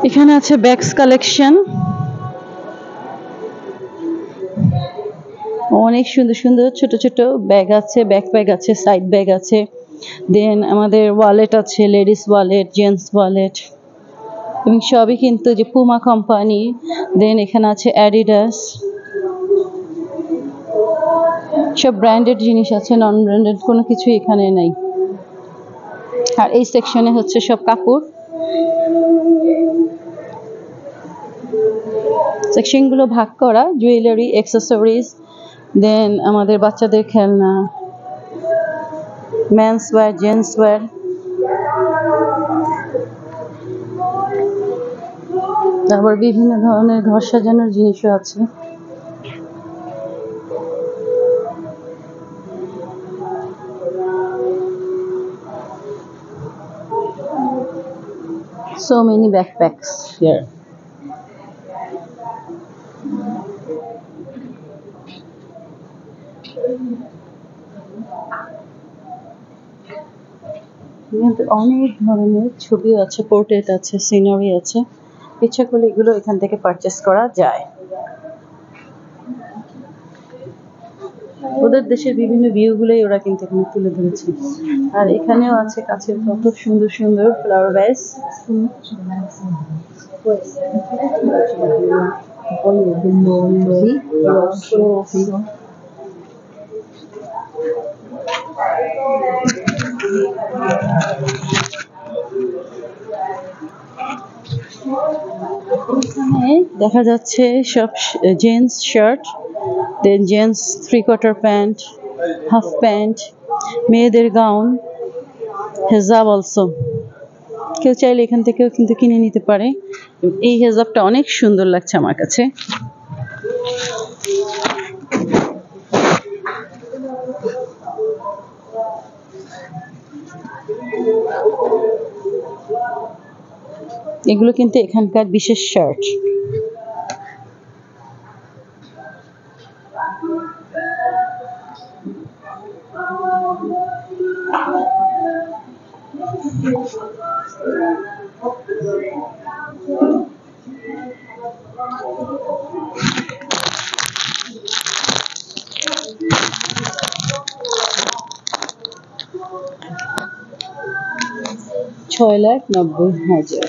এখানে আছে bags collection, অনেক সুন্দর সুন্দর ছোট ছোট ব্যাগ আছে, ব্যাকপ্যাক আছে, সাইড ব্যাগ আছে, দেন আমাদের ওয়ালেট আছে, লেডিস ওয়ালেট, জেন্টস ওয়ালেট, এবং সবই কিন্তু যে পুমা কোম্পানি। দেন এখানে আছে অ্যাডিডাস, সব ব্র্যান্ডেড জিনিস আছে, নন ব্র্যান্ডেড কোনো কিছু এখানে নেই। আর এই সেকশনে হচ্ছে সব কাপড়, সেকশনগুলো ভাগ করা, জুয়েলারি, অ্যাক্সেসরিজ, দেন আমাদের বাচ্চাদের খেলনা, মেন্স ওয়্যার, জেন্টস ওয়্যার, তারপর বিভিন্ন ধরনের ঘর সাজানোর জিনিসও আছে। So many backpacks here. অনেক ধরনের ছবি আছে, পোর্ট্রেট আছে, সিনারি আছে, ইচ্ছা করলে এগুলো এখান থেকে পারচেস করা যায়। ওদের দেশের বিভিন্ন ভিউগুলোই ওরা কিন্তু এখানে তুলে ধরেছে। আর এখানেও আছে কাছের কত সুন্দর সুন্দর ফ্লাওয়ার ভ্যাস। এখানে দেখা যাচ্ছে সব জেন্টস শার্ট, দেন জেন্টস 3/4 প্যান্ট, হাফ প্যান্ট, মেয়েদের গাউন, হেজাব অলসো। কেউ চাইলে এখান থেকেও কিন্তু কিনে নিতে পারে। এই হেজাবটা অনেক সুন্দর লাগছে আমার কাছে। এগুলো কিন্তু এখানকার বিশেষ শার্ট। $6,90,000।